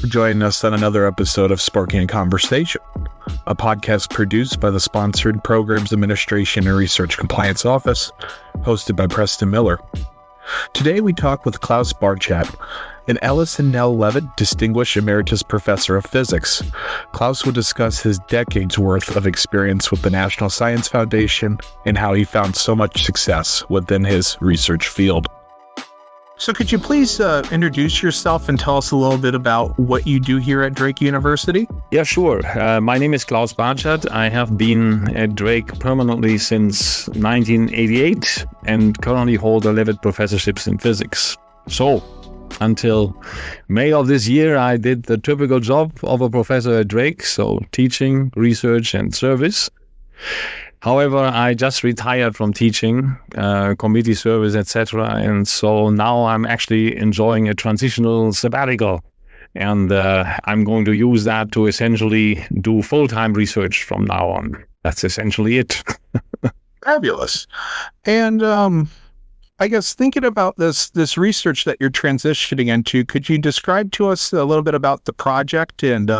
for joining us on another episode of SPARC'ing a Conversation, a podcast produced by the Sponsored Programs Administration and Research Compliance Office, hosted by Preston Miller. Today we talk with Klaus Bartschat, an Ellis and Nelle Levitt Distinguished Emeritus Professor of Physics. Klaus will discuss his decades worth of experience with the National Science Foundation and how he found so much success within his research field. So could you please introduce yourself and tell us a little bit about what you do here at Drake University? Yeah, sure. My name is Klaus Bartschat. I have been at Drake permanently since 1988 and currently hold a Levitt professorships in physics. So until May of this year, I did the typical job of a professor at Drake, so teaching, research, and service. However, I just retired from teaching, committee service, etc. And so now I'm actually enjoying a transitional sabbatical. And I'm going to use that to essentially do full-time research from now on. That's essentially it. Fabulous. And I guess thinking about this research that you're transitioning into, could you describe to us a little bit about the project and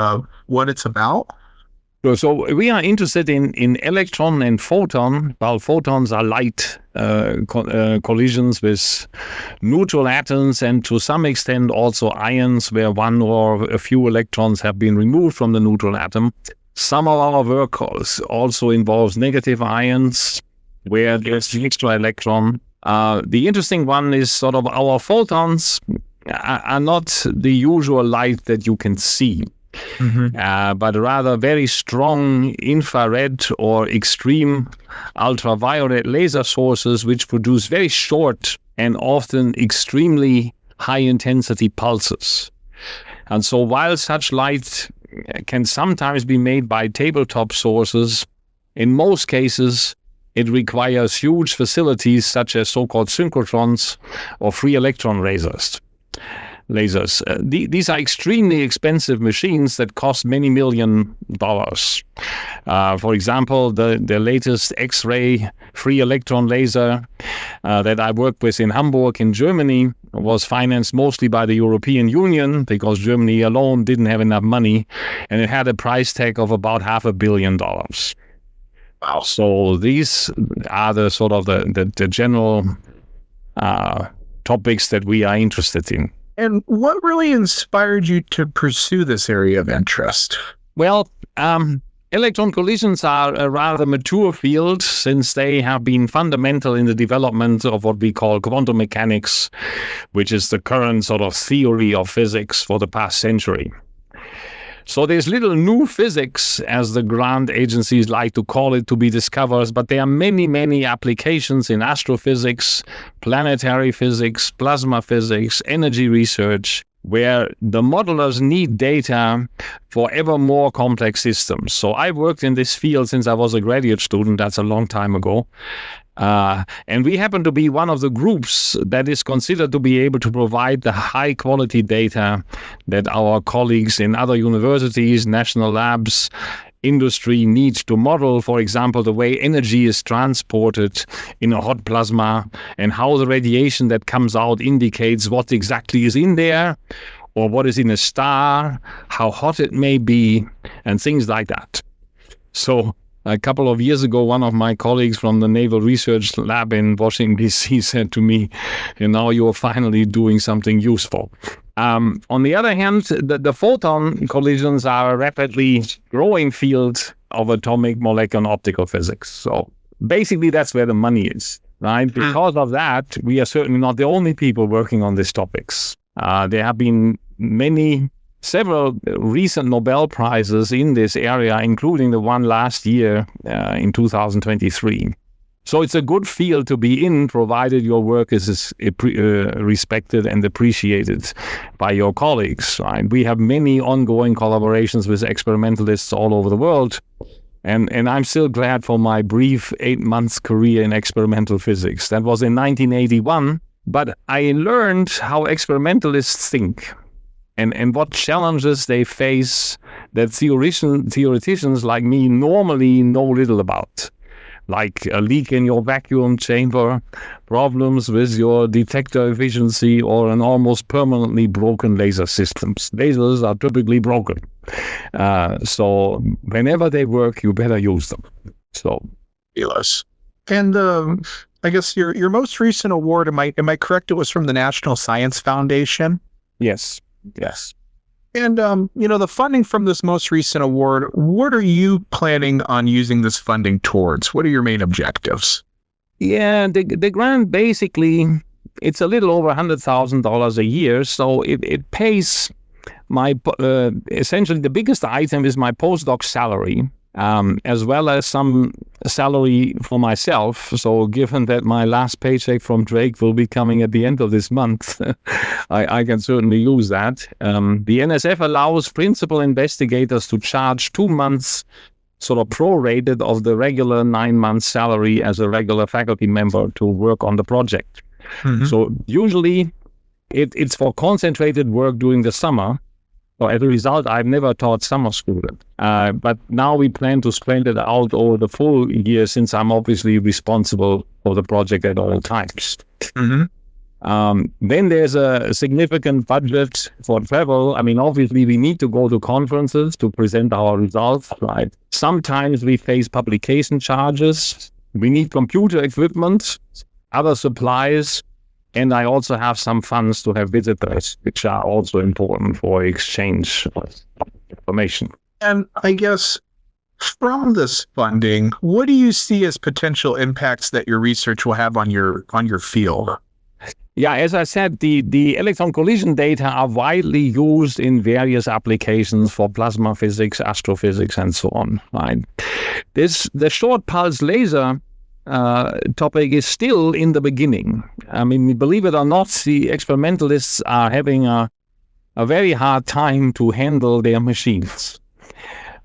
what it's about? So we are interested in electron and photon. Well, photons are light collisions with neutral atoms and to some extent also ions where one or a few electrons have been removed from the neutral atom. Some of our work also involves negative ions where there's an extra electron. The interesting one is sort of our photons are not the usual light that you can see. Mm-hmm. But rather very strong infrared or extreme ultraviolet laser sources which produce very short and often extremely high intensity pulses. And so while such light can sometimes be made by tabletop sources, in most cases it requires huge facilities such as so-called synchrotrons or free electron lasers. These are extremely expensive machines that cost many $millions. For example, the latest X-ray free electron laser that I worked with in Hamburg in Germany was financed mostly by the European Union because Germany alone didn't have enough money, and it had a price tag of about $500 million. Wow! So these are the sort of the general topics that we are interested in. And what really inspired you to pursue this area of interest? Well, electron collisions are a rather mature field since they have been fundamental in the development of what we call quantum mechanics, which is the current sort of theory of physics for the past century. So there's little new physics, as the grant agencies like to call it, to be discovered, but there are many, many applications in astrophysics, planetary physics, plasma physics, energy research, where the modelers need data for ever more complex systems. So I worked in this field since I was a graduate student. That's a long time ago. And we happen to be one of the groups that is considered to be able to provide the high quality data that our colleagues in other universities, national labs, industry needs to model, for example, the way energy is transported in a hot plasma and how the radiation that comes out indicates what exactly is in there or what is in a star, how hot it may be, and things like that. So a couple of years ago, one of my colleagues from the Naval Research Lab in Washington, D.C. said to me, now you're finally doing something useful. On the other hand, the photon collisions are a rapidly growing field of atomic, molecular, and optical physics. So basically, that's where the money is, right? Because of that, we are certainly not the only people working on these topics. There have been several recent Nobel Prizes in this area, including the one last year in 2023. So it's a good field to be in, provided your work is respected and appreciated by your colleagues. Right? We have many ongoing collaborations with experimentalists all over the world, and I'm still glad for my brief 8 months career in experimental physics. That was in 1981, but I learned how experimentalists think. And what challenges they face that theoreticians like me normally know little about. like a leak in your vacuum chamber, problems with your detector efficiency, or an almost permanently broken laser systems. Lasers are typically broken. So whenever they work, you better use them. So, Ellis. And I guess your most recent award, am I correct? It was from the National Science Foundation. yes. And the funding from this most recent award, what are you planning on using this funding towards? What are your main objectives? Yeah, the grant basically, it's a little over $100,000 a year, so it pays my essentially the biggest item is my postdoc salary, as well as some salary for myself. So given that my last paycheck from Drake will be coming at the end of this month, I can certainly use that. The NSF allows principal investigators to charge 2 months sort of prorated of the regular 9-month salary as a regular faculty member to work on the project. Mm-hmm. So usually it's for concentrated work during the summer. So as a result, I've never taught summer school. But now we plan to spread it out over the full year, since I'm obviously responsible for the project at all times. Mm-hmm. Then there's a significant budget for travel. I mean, obviously, we need to go to conferences to present our results, right? Sometimes we face publication charges. We need computer equipment, other supplies. And I also have some funds to have visitors, which are also important for exchange of information. And I guess from this funding, what do you see as potential impacts that your research will have on your field? Yeah, as I said, the electron collision data are widely used in various applications for plasma physics, astrophysics, and so on. Right? The short pulse laser topic is still in the beginning. I mean, believe it or not, the experimentalists are having a very hard time to handle their machines.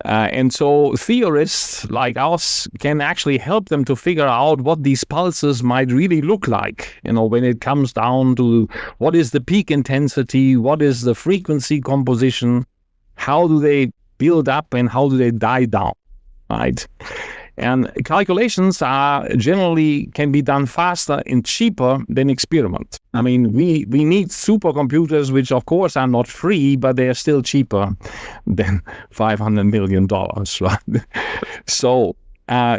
And so theorists like us can actually help them to figure out what these pulses might really look like, when it comes down to what is the peak intensity, what is the frequency composition, how do they build up and how do they die down, right? And calculations can be done faster and cheaper than experiment. I mean, we need supercomputers, which of course are not free, but they are still cheaper than $500 million, right? So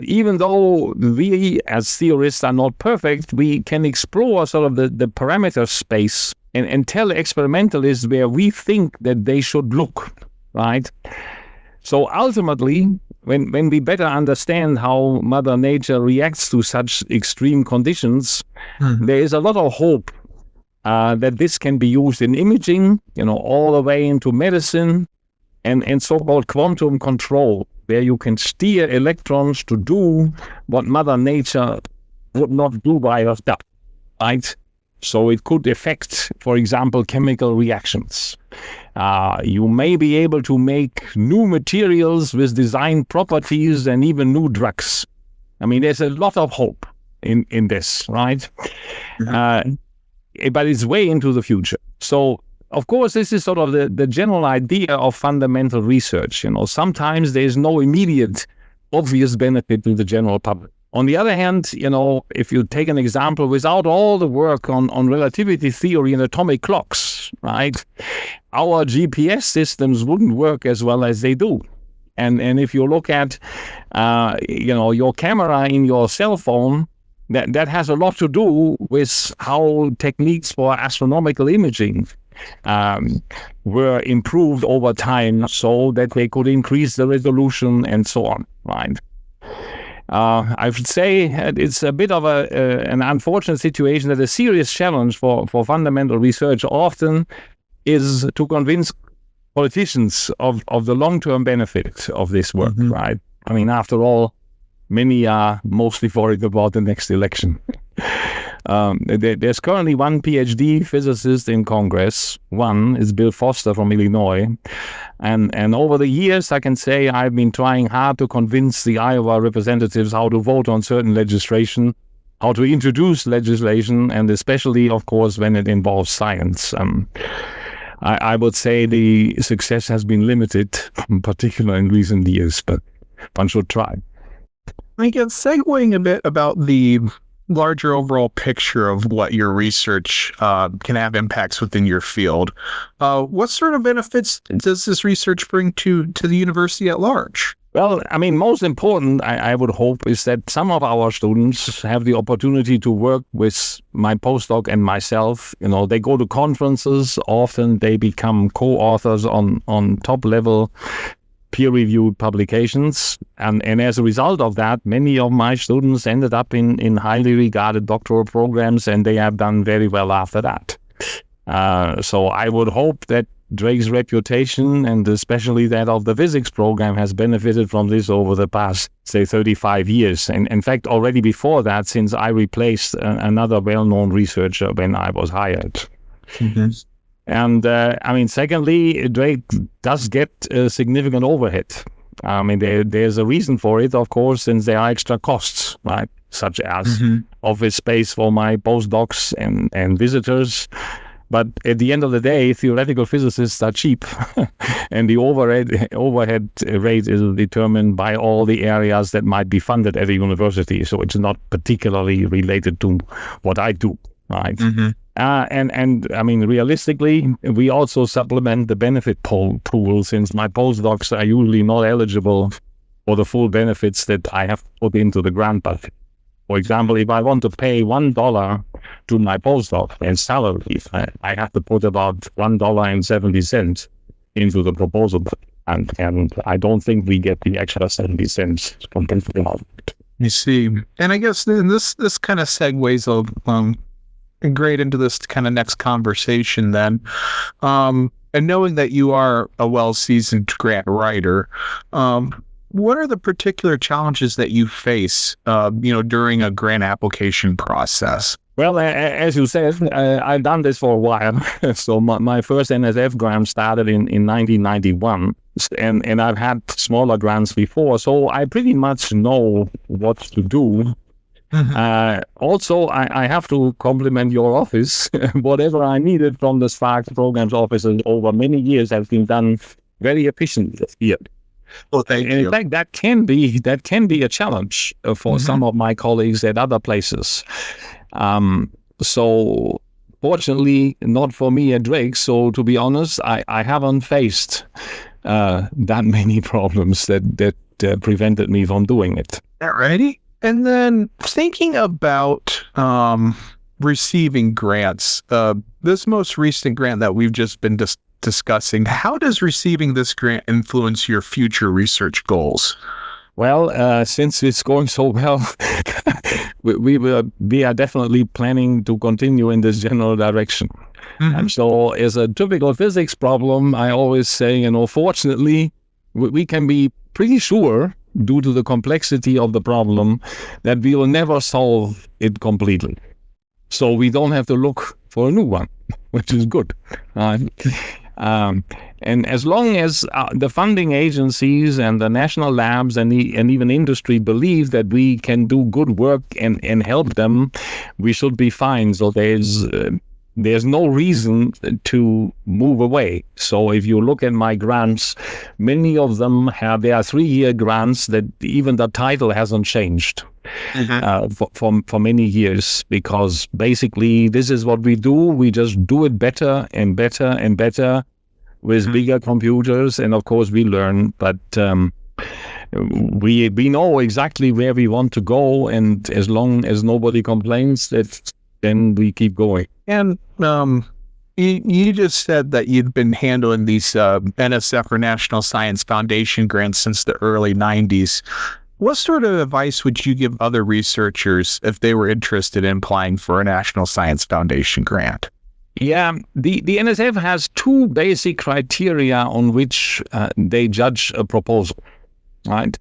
even though we as theorists are not perfect, we can explore sort of the parameter space and tell experimentalists where we think that they should look, right? So ultimately, when we better understand how Mother Nature reacts to such extreme conditions, there is a lot of hope that this can be used in imaging, all the way into medicine and so-called quantum control, where you can steer electrons to do what Mother Nature would not do by herself, right? So it could affect, for example, chemical reactions. You may be able to make new materials with design properties and even new drugs. I mean, there's a lot of hope in this, right? Mm-hmm. But it's way into the future. So, of course, this is sort of the general idea of fundamental research. Sometimes there's no immediate obvious benefit to the general public. On the other hand, if you take an example, without all the work on relativity theory and atomic clocks, right, our GPS systems wouldn't work as well as they do. And if you look at, your camera in your cell phone, that has a lot to do with how techniques for astronomical imaging were improved over time so that they could increase the resolution and so on, right? I would say it's a bit of an unfortunate situation that a serious challenge for fundamental research often is to convince politicians of the long-term benefit of this work, right? I mean, after all, many are mostly worried about the next election. There's currently one PhD physicist in Congress. One is Bill Foster from Illinois. And over the years, I can say I've been trying hard to convince the Iowa representatives how to vote on certain legislation, how to introduce legislation, and especially, of course, when it involves science. I would say the success has been limited, in particular in recent years, but one should try. I guess segueing a bit about the larger overall picture of what your research can have impacts within your field, what sort of benefits does this research bring to the university at large? Well, I mean, most important, I would hope, is that some of our students have the opportunity to work with my postdoc and myself. You know, they go to conferences, often they become co-authors on top-level peer-reviewed publications. And as a result of that, many of my students ended up in highly regarded doctoral programs, and they have done very well after that. So I would hope that Drake's reputation, and especially that of the physics program, has benefited from this over the past, say, 35 years. And in fact, already before that, since I replaced another well-known researcher when I was hired. Mm-hmm. And I mean, secondly, Drake does get a significant overhead. I mean, there's a reason for it, of course, since there are extra costs, right? Such as office space for my postdocs and visitors. But at the end of the day, theoretical physicists are cheap, and the overhead rate is determined by all the areas that might be funded at a university. So it's not particularly related to what I do, right? Mm-hmm. And I mean, realistically, we also supplement the benefit pool, since my postdocs are usually not eligible for the full benefits that I have put into the grant budget. For example, if I want to pay $1 to my postdoc in salary, I have to put about $1.70 into the proposal, and I don't think we get the extra 70 cents compared to the market. You see, and I guess this kind of segues great into this kind of next conversation then. And knowing that you are a well-seasoned grant writer, what are the particular challenges that you face, during a grant application process? Well, as you said, I've done this for a while. So my first NSF grant started in 1991, and I've had smaller grants before, so I pretty much know what to do. Mm-hmm. Also, I have to compliment your office. Whatever I needed from the SPARC'ing programs offices over many years has been done very efficiently here. Well, thank you. In fact, that can be a challenge for some of my colleagues at other places. So fortunately, not for me at Drake. So to be honest, I haven't faced that many problems that prevented me from doing it. Alrighty. And then thinking about receiving grants, this most recent grant that we've just been discussing, how does receiving this grant influence your future research goals? Well, since it's going so well, we are definitely planning to continue in this general direction. Mm-hmm. And so as a typical physics problem, I always say, fortunately, we can be pretty sure, due to the complexity of the problem, that we will never solve it completely. So we don't have to look for a new one, which is good. And as long as the funding agencies and the national labs and even industry believe that we can do good work and help them, we should be fine. So there's no reason to move away. So if you look at my grants, many of them they are 3-year grants that even the title hasn't changed for many years, because basically this is what we do. We just do it better and better and better with bigger computers, and of course we learn, but we know exactly where we want to go, and as long as nobody complains, then we keep going. And you just said that you've been handling these NSF or National Science Foundation grants since the early 90s. What sort of advice would you give other researchers if they were interested in applying for a National Science Foundation grant? Yeah, the NSF has 2 basic criteria on which they judge a proposal, right?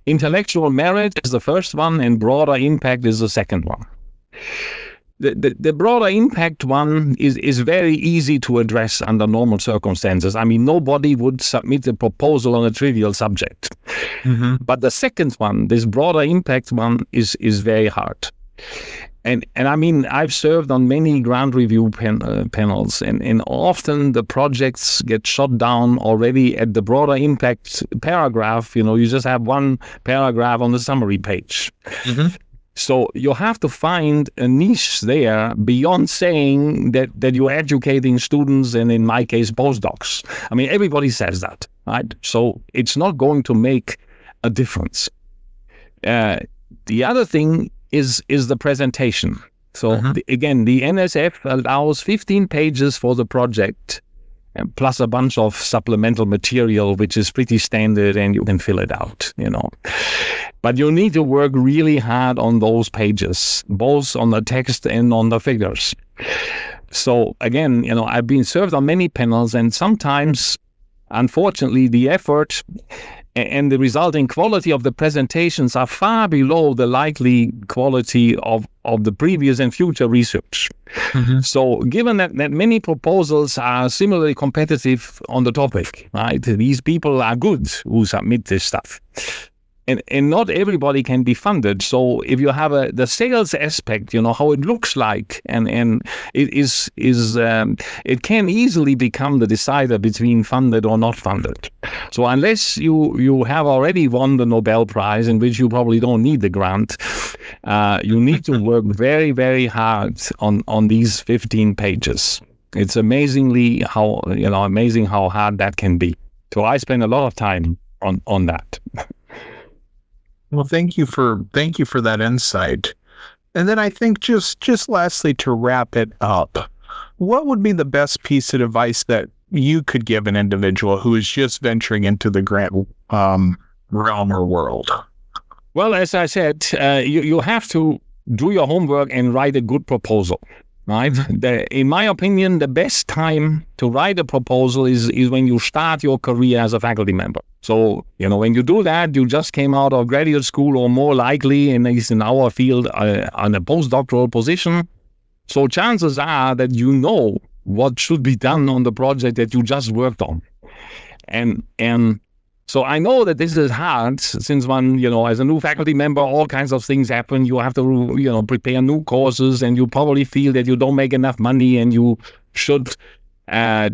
Intellectual merit is the first one, and broader impact is the second one. The broader impact one is very easy to address under normal circumstances. I mean, nobody would submit a proposal on a trivial subject. Mm-hmm. But the second one, this broader impact one, is very hard. And I mean, I've served on many grant review panels, and often the projects get shot down already at the broader impact paragraph. You just have one paragraph on the summary page. Mm-hmm. So you have to find a niche there beyond saying that you're educating students, and in my case, postdocs. I mean, everybody says that, right? So it's not going to make a difference. The other thing is the presentation. So again, the NSF allows 15 pages for the project, plus a bunch of supplemental material, which is pretty standard, and you can fill it out, But you need to work really hard on those pages, both on the text and on the figures. So again, I've been served on many panels, and sometimes, unfortunately, the effort and the resulting quality of the presentations are far below the likely quality of the previous and future research. Mm-hmm. So given that many proposals are similarly competitive on the topic, right? These people are good who submit this stuff. And not everybody can be funded. So if you have the sales aspect, how it looks like, and it it can easily become the decider between funded or not funded. So unless you have already won the Nobel Prize, in which you probably don't need the grant, you need to work very, very hard on these 15 pages. It's amazing how hard that can be. So I spend a lot of time on that. Well, thank you for that insight. And then I think just lastly, to wrap it up, what would be the best piece of advice that you could give an individual who is just venturing into the grant realm or world? Well, as I said, you have to do your homework and write a good proposal. Right. In my opinion, the best time to write a proposal is when you start your career as a faculty member. So, when you do that, you just came out of graduate school, or more likely, at least in our field, on a postdoctoral position. So chances are that you know what should be done on the project that you just worked on. And so I know that this is hard, since one, as a new faculty member, all kinds of things happen. You have to, prepare new courses, and you probably feel that you don't make enough money and you should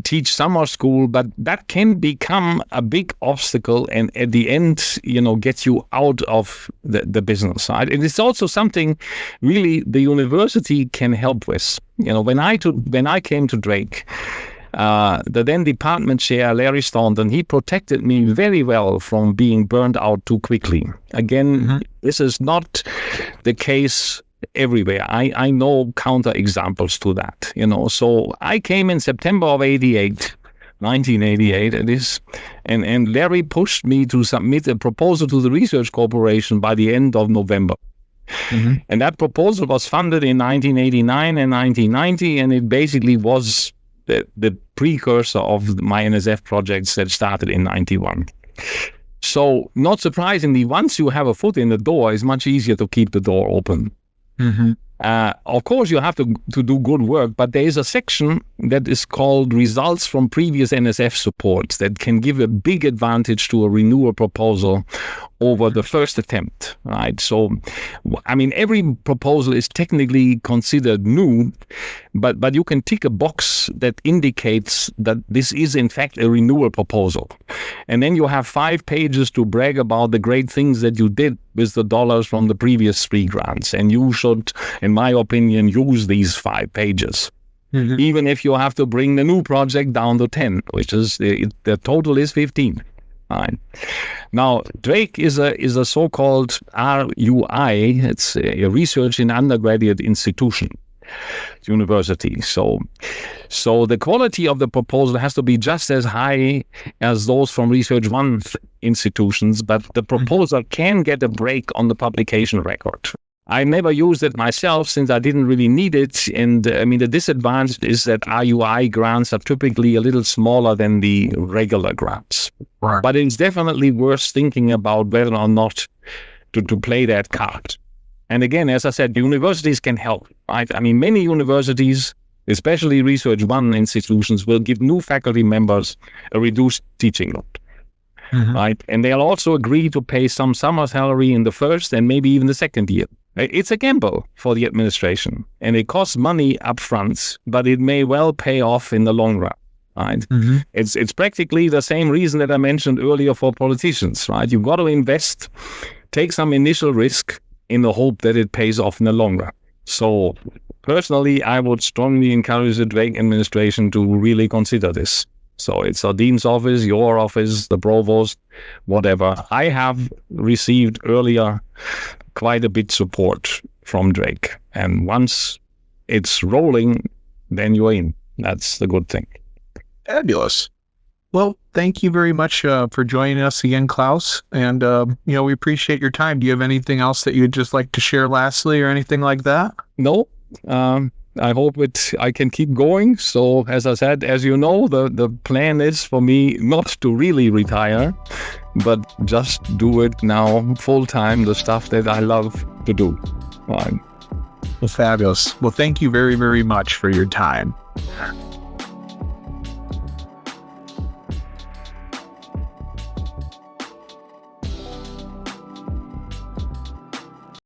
teach summer school, but that can become a big obstacle, and at the end, gets you out of the business side. And it's also something really the university can help with. When I came to Drake, the then department chair, Larry Staunton, he protected me very well from being burned out too quickly. Again, This is not the case everywhere. I know counter examples to that, So I came in September of 1988, it is, and Larry pushed me to submit a proposal to the Research Corporation by the end of November. Mm-hmm. And that proposal was funded in 1989 and 1990, and it basically was the precursor of my NSF projects that started in 91. So, not surprisingly, once you have a foot in the door, it's much easier to keep the door open. Mm-hmm. Of course, you have to do good work, but there is a section that is called results from previous NSF supports that can give a big advantage to a renewal proposal over the first attempt, right? So, I mean, every proposal is technically considered new, but you can tick a box that indicates that this is in fact a renewal proposal. And then you have 5 pages to brag about the great things that you did with the dollars from the previous 3 grants. And you should, in my opinion, use these 5 pages. Mm-hmm. Even if you have to bring the new project down to 10, which is the total is 15. Right. Now, Drake is a so-called RUI. It's a research in undergraduate institution, university. So the quality of the proposal has to be just as high as those from Research 1 institutions, but the proposal can get a break on the publication record. I never used it myself since I didn't really need it. And I mean, the disadvantage is that RUI grants are typically a little smaller than the regular grants. Right. But it's definitely worth thinking about whether or not to play that card. And again, as I said, universities can help, right? I mean, many universities, especially Research 1 institutions, will give new faculty members a reduced teaching load. Mm-hmm. Right? And they'll also agree to pay some summer salary in the first and maybe even the second year. It's a gamble for the administration, and it costs money up front, but it may well pay off in the long run. Right? Mm-hmm. It's practically the same reason that I mentioned earlier for politicians. Right? You've got to invest, take some initial risk in the hope that it pays off in the long run. So personally, I would strongly encourage the Drake administration to really consider this. So it's our dean's office, your office, the provost, whatever. I have received earlier quite a bit support from Drake. And once it's rolling, then you're in. That's the good thing. Fabulous. Well, thank you very much for joining us again, Klaus. And, we appreciate your time. Do you have anything else that you'd just like to share lastly or anything like that? No. I hope I can keep going. So, as I said, as you know, the plan is for me not to really retire, but just do it now full time, the stuff that I love to do. Well, fabulous. Well, thank you very, very much for your time.